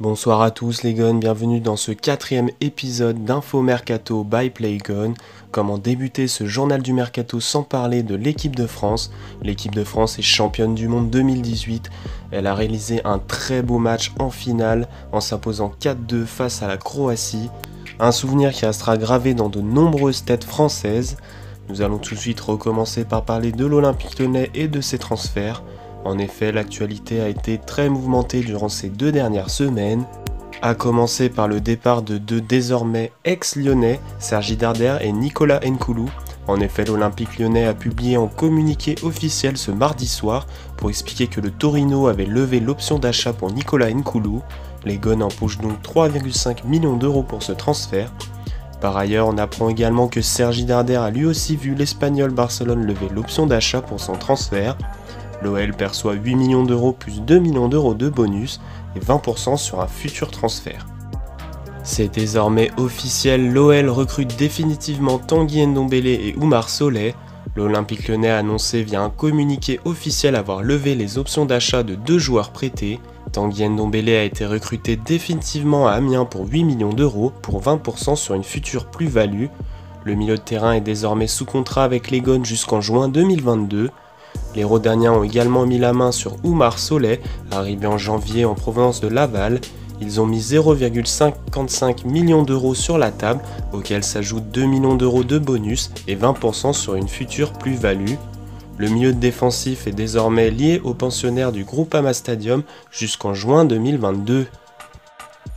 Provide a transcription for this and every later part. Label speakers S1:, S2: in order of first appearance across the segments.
S1: Bonsoir à tous les gones, bienvenue dans ce quatrième épisode d'Info Mercato by Playgon. Comment débuter ce journal du Mercato sans parler de l'équipe de France. L'équipe de France est championne du monde 2018. Elle a réalisé un très beau match en finale en s'imposant 4-2 face à la Croatie. Un souvenir qui restera gravé dans de nombreuses têtes françaises. Nous allons tout de suite recommencer par parler de l'Olympique Lyonnais et de ses transferts. En effet, l'actualité a été très mouvementée durant ces 2 dernières semaines, à commencer par le départ de deux désormais ex-lyonnais, Sergi Darder et Nicolas Nkoulou. En effet, l'Olympique Lyonnais a publié un communiqué officiel ce mardi soir pour expliquer que le Torino avait levé l'option d'achat pour Nicolas Nkoulou. Les Gones empochent donc 3,5 millions d'euros pour ce transfert. Par ailleurs, on apprend également que Sergi Darder a lui aussi vu l'Espagnol Barcelone lever l'option d'achat pour son transfert. L'OL perçoit 8 millions d'euros plus 2 millions d'euros de bonus et 20% sur un futur transfert. C'est désormais officiel, l'OL recrute définitivement Tanguy Ndombele et Oumar Solet. L'Olympique Lyonnais a annoncé via un communiqué officiel avoir levé les options d'achat de 2 joueurs prêtés. Tanguy Ndombele a été recruté définitivement à Amiens pour 8 millions d'euros pour 20% sur une future plus-value. Le milieu de terrain est désormais sous contrat avec les Gones jusqu'en juin 2022. Les Rodaniens ont également mis la main sur Oumar Solet, arrivé en janvier en provenance de Laval. Ils ont mis 0,55 millions d'euros sur la table, auxquels s'ajoutent 2 millions d'euros de bonus et 20% sur une future plus-value. Le milieu défensif est désormais lié aux pensionnaires du Groupama Stadium jusqu'en juin 2022.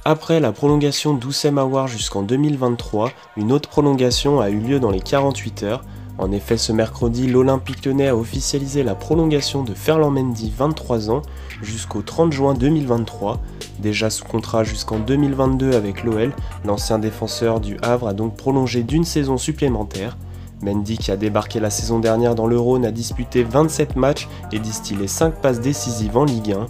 S1: Après la prolongation d'Oussem Aouar jusqu'en 2023, une autre prolongation a eu lieu dans les 48 heures. En effet, ce mercredi, l'Olympique Lyonnais a officialisé la prolongation de Ferland Mendy, 23 ans, jusqu'au 30 juin 2023. Déjà sous contrat jusqu'en 2022 avec l'OL, l'ancien défenseur du Havre a donc prolongé d'une saison supplémentaire. Mendy, qui a débarqué la saison dernière dans le Rhône, a disputé 27 matchs et distillé 5 passes décisives en Ligue 1.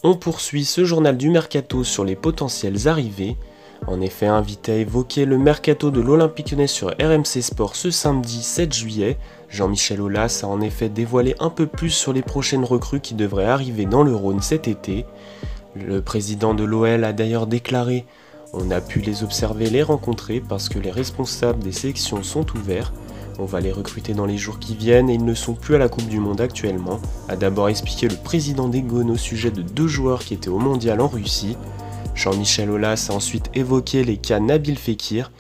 S1: On poursuit ce journal du Mercato sur les potentielles arrivées. En effet, invité à évoquer le mercato de l'Olympique Lyonnais sur RMC Sport ce samedi 7 juillet, Jean-Michel Aulas a en effet dévoilé un peu plus sur les prochaines recrues qui devraient arriver dans le Rhône cet été. Le président de l'OL a d'ailleurs déclaré « On a pu les observer, les rencontrer parce que les responsables des sélections sont ouverts. On va les recruter dans les jours qui viennent et ils ne sont plus à la Coupe du Monde actuellement », a d'abord expliqué le président des Gones au sujet de 2 joueurs qui étaient au Mondial en Russie. Jean-Michel Aulas a ensuite évoqué les cas Nabil Fekir.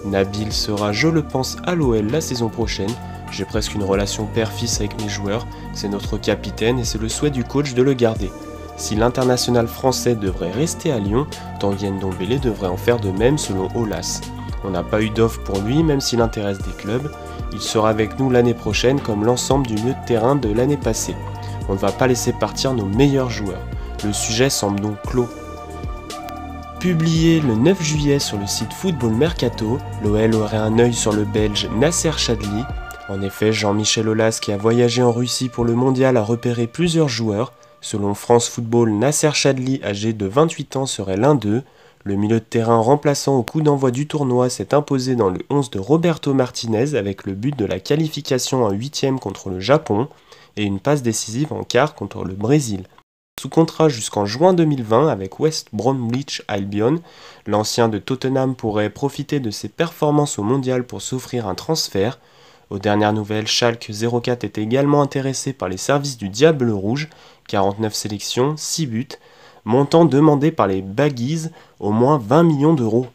S1: Nabil sera, je le pense, à l'OL la saison prochaine. J'ai presque une relation père-fils avec mes joueurs, c'est notre capitaine et c'est le souhait du coach de le garder. Si l'international français devrait rester à Lyon, Tanguy Ndombele devrait en faire de même selon Aulas. On n'a pas eu d'offre pour lui même s'il intéresse des clubs. Il sera avec nous l'année prochaine comme l'ensemble du milieu de terrain de l'année passée. On ne va pas laisser partir nos meilleurs joueurs. Le sujet semble donc clos. Publié le 9 juillet sur le site Football Mercato, l'OL aurait un œil sur le Belge Nasser Chadli. En effet, Jean-Michel Aulas, qui a voyagé en Russie pour le mondial, a repéré plusieurs joueurs. Selon France Football, Nasser Chadli, âgé de 28 ans, serait l'un d'eux. Le milieu de terrain remplaçant au coup d'envoi du tournoi s'est imposé dans le 11 de Roberto Martinez avec le but de la qualification en 8e contre le Japon et une passe décisive en quart contre le Brésil. Sous contrat jusqu'en juin 2020 avec West Bromwich Albion, l'ancien de Tottenham pourrait profiter de ses performances au mondial pour s'offrir un transfert. Aux dernières nouvelles, Schalke 04 était également intéressé par les services du Diable Rouge, 49 sélections, 6 buts, montant demandé par les Baggies, au moins 20 millions d'euros.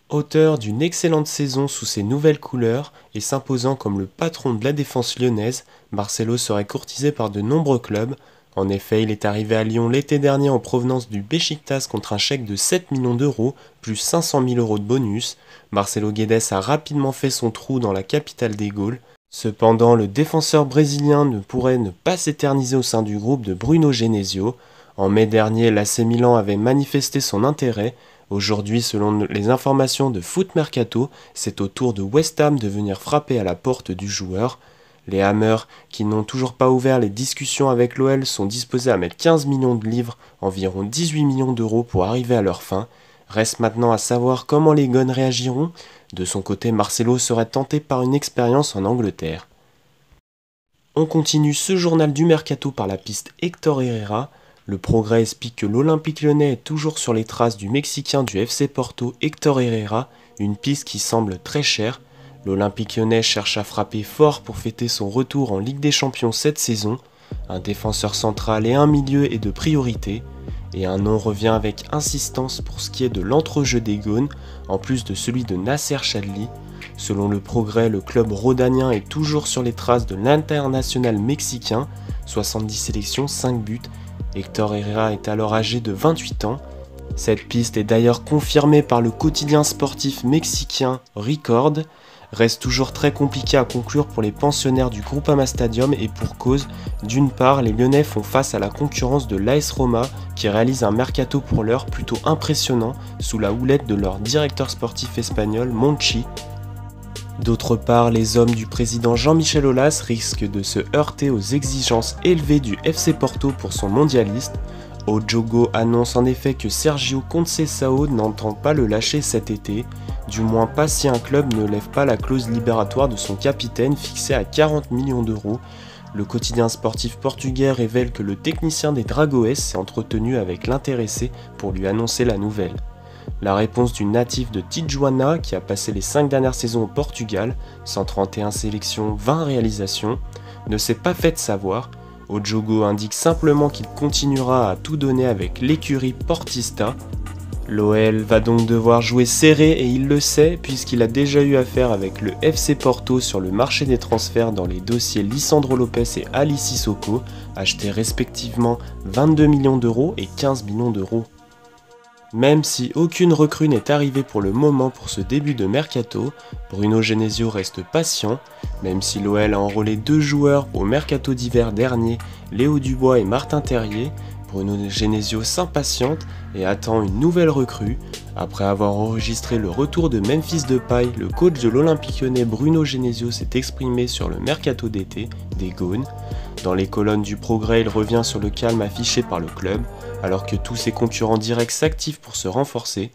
S1: Auteur d'une excellente saison sous ses nouvelles couleurs et s'imposant comme le patron de la défense lyonnaise, Marcelo serait courtisé par de nombreux clubs. En effet, il est arrivé à Lyon l'été dernier en provenance du Beşiktaş contre un chèque de 7 millions d'euros, plus 500 000 euros de bonus. Marcelo Guedes a rapidement fait son trou dans la capitale des Gaules. Cependant, le défenseur brésilien ne pourrait ne pas s'éterniser au sein du groupe de Bruno Genesio. En mai dernier, l'AC Milan avait manifesté son intérêt. Aujourd'hui, selon les informations de Foot Mercato, c'est au tour de West Ham de venir frapper à la porte du joueur. Les Hammers, qui n'ont toujours pas ouvert les discussions avec l'OL, sont disposés à mettre 15 millions de livres, environ 18 millions d'euros pour arriver à leur fin. Reste maintenant à savoir comment les Gones réagiront. De son côté, Marcelo serait tenté par une expérience en Angleterre. On continue ce journal du Mercato par la piste Hector Herrera. Le Progrès explique que l'Olympique Lyonnais est toujours sur les traces du Mexicain du FC Porto Héctor Herrera, une piste qui semble très chère. L'Olympique Lyonnais cherche à frapper fort pour fêter son retour en Ligue des Champions cette saison. Un défenseur central et un milieu est de priorité. Et un nom revient avec insistance pour ce qui est de l'entrejeu des Gaunes, en plus de celui de Nasser Chadli. Selon le Progrès, le club rhodanien est toujours sur les traces de l'international mexicain, 70 sélections, 5 buts. Héctor Herrera est alors âgé de 28 ans. Cette piste est d'ailleurs confirmée par le quotidien sportif mexicain Record. Reste toujours très compliqué à conclure pour les pensionnaires du Groupama Stadium et pour cause, d'une part, les Lyonnais font face à la concurrence de l'AS Roma qui réalise un mercato pour l'heure plutôt impressionnant sous la houlette de leur directeur sportif espagnol Monchi. D'autre part, les hommes du président Jean-Michel Aulas risquent de se heurter aux exigences élevées du FC Porto pour son mondialiste. Ojogo annonce en effet que Sergio Conceição n'entend pas le lâcher cet été, du moins pas si un club ne lève pas la clause libératoire de son capitaine fixée à 40 millions d'euros. Le quotidien sportif portugais révèle que le technicien des Dragões s'est entretenu avec l'intéressé pour lui annoncer la nouvelle. La réponse du natif de Tijuana, qui a passé les 5 dernières saisons au Portugal, 131 sélections, 20 réalisations, ne s'est pas fait savoir. Ojogo indique simplement qu'il continuera à tout donner avec l'écurie portista. L'OL va donc devoir jouer serré et il le sait puisqu'il a déjà eu affaire avec le FC Porto sur le marché des transferts dans les dossiers Lisandro Lopez et Ali Sissoko, achetés respectivement 22 millions d'euros et 15 millions d'euros. Même si aucune recrue n'est arrivée pour le moment pour ce début de mercato, Bruno Genesio reste patient, même si l'OL a enrôlé 2 joueurs au mercato d'hiver dernier, Léo Dubois et Martin Terrier. Bruno Genesio s'impatiente et attend une nouvelle recrue. Après avoir enregistré le retour de Memphis Depay, le coach de l'Olympique Lyonnais Bruno Genesio s'est exprimé sur le mercato d'été des Gaunes. Dans les colonnes du Progrès, il revient sur le calme affiché par le club, alors que tous ses concurrents directs s'activent pour se renforcer.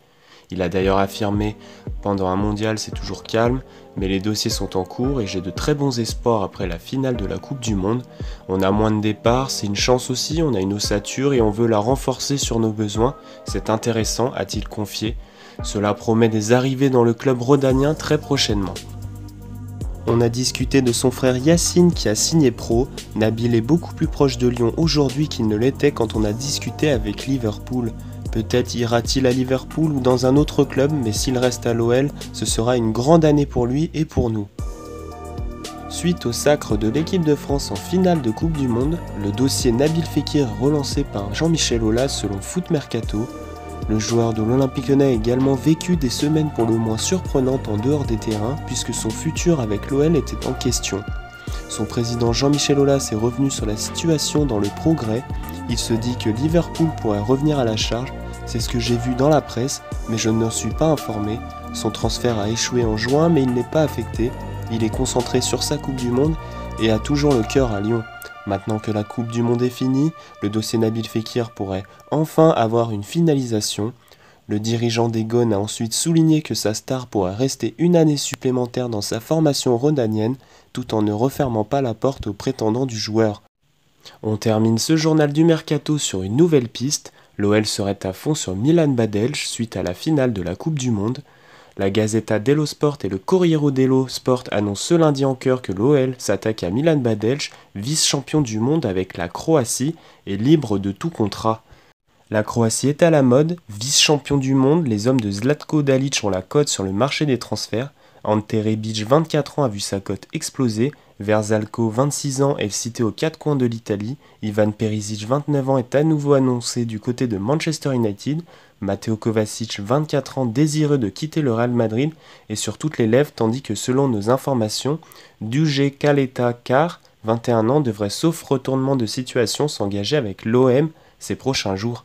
S1: Il a d'ailleurs affirmé « Pendant un mondial, c'est toujours calme, mais les dossiers sont en cours et j'ai de très bons espoirs après la finale de la Coupe du Monde. On a moins de départs, c'est une chance aussi, on a une ossature et on veut la renforcer sur nos besoins. C'est intéressant », a-t-il confié. Cela promet des arrivées dans le club rhodanien très prochainement. On a discuté de son frère Yacine qui a signé pro. Nabil est beaucoup plus proche de Lyon aujourd'hui qu'il ne l'était quand on a discuté avec Liverpool. Peut-être ira-t-il à Liverpool ou dans un autre club, mais s'il reste à l'OL, ce sera une grande année pour lui et pour nous. Suite au sacre de l'équipe de France en finale de Coupe du Monde, le dossier Nabil Fekir est relancé par Jean-Michel Aulas selon Foot Mercato. Le joueur de l'Olympique Lyonnais a également vécu des semaines pour le moins surprenantes en dehors des terrains puisque son futur avec l'OL était en question. Son président Jean-Michel Aulas est revenu sur la situation dans le Progrès. Il se dit que Liverpool pourrait revenir à la charge. C'est ce que j'ai vu dans la presse, mais je n'en suis pas informé. Son transfert a échoué en juin, mais il n'est pas affecté. Il est concentré sur sa Coupe du Monde et a toujours le cœur à Lyon. Maintenant que la Coupe du Monde est finie, le dossier Nabil Fekir pourrait enfin avoir une finalisation. Le dirigeant des Gaunes a ensuite souligné que sa star pourrait rester une année supplémentaire dans sa formation rhodanienne, tout en ne refermant pas la porte aux prétendants du joueur. On termine ce journal du Mercato sur une nouvelle piste. L'OL serait à fond sur Milan Badelj suite à la finale de la Coupe du Monde. La Gazzetta dello Sport et le Corriere dello Sport annoncent ce lundi en chœur que l'OL s'attaque à Milan Badelj, vice-champion du monde avec la Croatie et libre de tout contrat. La Croatie est à la mode, vice-champion du monde, les hommes de Zlatko Dalic ont la cote sur le marché des transferts. Ante Rebic, 24 ans, a vu sa cote exploser. Verzalco, 26 ans, est cité aux 4 coins de l'Italie. Ivan Perisic, 29 ans, est à nouveau annoncé du côté de Manchester United. Matteo Kovacic, 24 ans, désireux de quitter le Real Madrid, est sur toutes les lèvres, tandis que selon nos informations, Duje Caleta Car, 21 ans, devrait sauf retournement de situation s'engager avec l'OM ces prochains jours.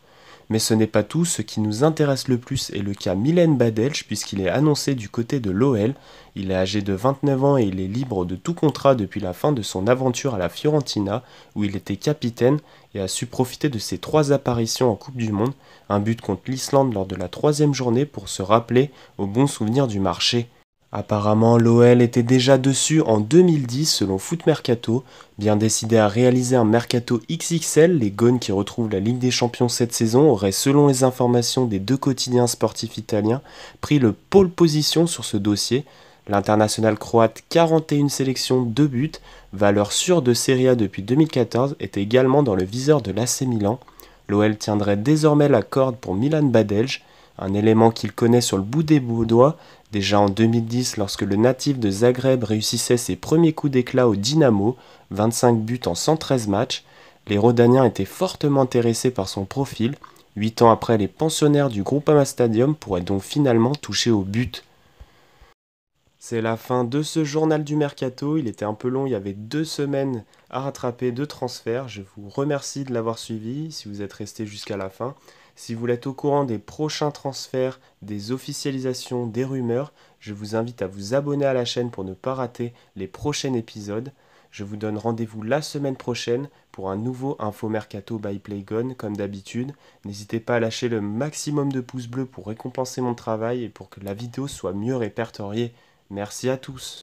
S1: Mais ce n'est pas tout, ce qui nous intéresse le plus est le cas Milan Badelj puisqu'il est annoncé du côté de l'OL. Il est âgé de 29 ans et il est libre de tout contrat depuis la fin de son aventure à la Fiorentina où il était capitaine et a su profiter de ses 3 apparitions en Coupe du Monde, un but contre l'Islande lors de la 3e journée pour se rappeler au bon souvenir du marché. Apparemment, l'OL était déjà dessus en 2010 selon Foot Mercato. Bien décidé à réaliser un mercato XXL, les Gones qui retrouvent la Ligue des Champions cette saison auraient, selon les informations des deux quotidiens sportifs italiens, pris le pole position sur ce dossier. L'international croate, 41 sélections, 2 buts, valeur sûre de Serie A depuis 2014, est également dans le viseur de l'AC Milan. L'OL tiendrait désormais la corde pour Milan Badelj, un élément qu'il connaît sur le bout des doigts. Déjà en 2010, lorsque le natif de Zagreb réussissait ses premiers coups d'éclat au Dynamo, 25 buts en 113 matchs, les Rhodaniens étaient fortement intéressés par son profil. 8 ans après, les pensionnaires du Groupama Stadium pourraient donc finalement toucher au but. C'est la fin de ce journal du Mercato. Il était un peu long, il y avait 2 semaines à rattraper de transferts. Je vous remercie de l'avoir suivi si vous êtes resté jusqu'à la fin. Si vous voulez être au courant des prochains transferts, des officialisations, des rumeurs, je vous invite à vous abonner à la chaîne pour ne pas rater les prochains épisodes. Je vous donne rendez-vous la semaine prochaine pour un nouveau Info Mercato by Playgone comme d'habitude. N'hésitez pas à lâcher le maximum de pouces bleus pour récompenser mon travail et pour que la vidéo soit mieux répertoriée. Merci à tous.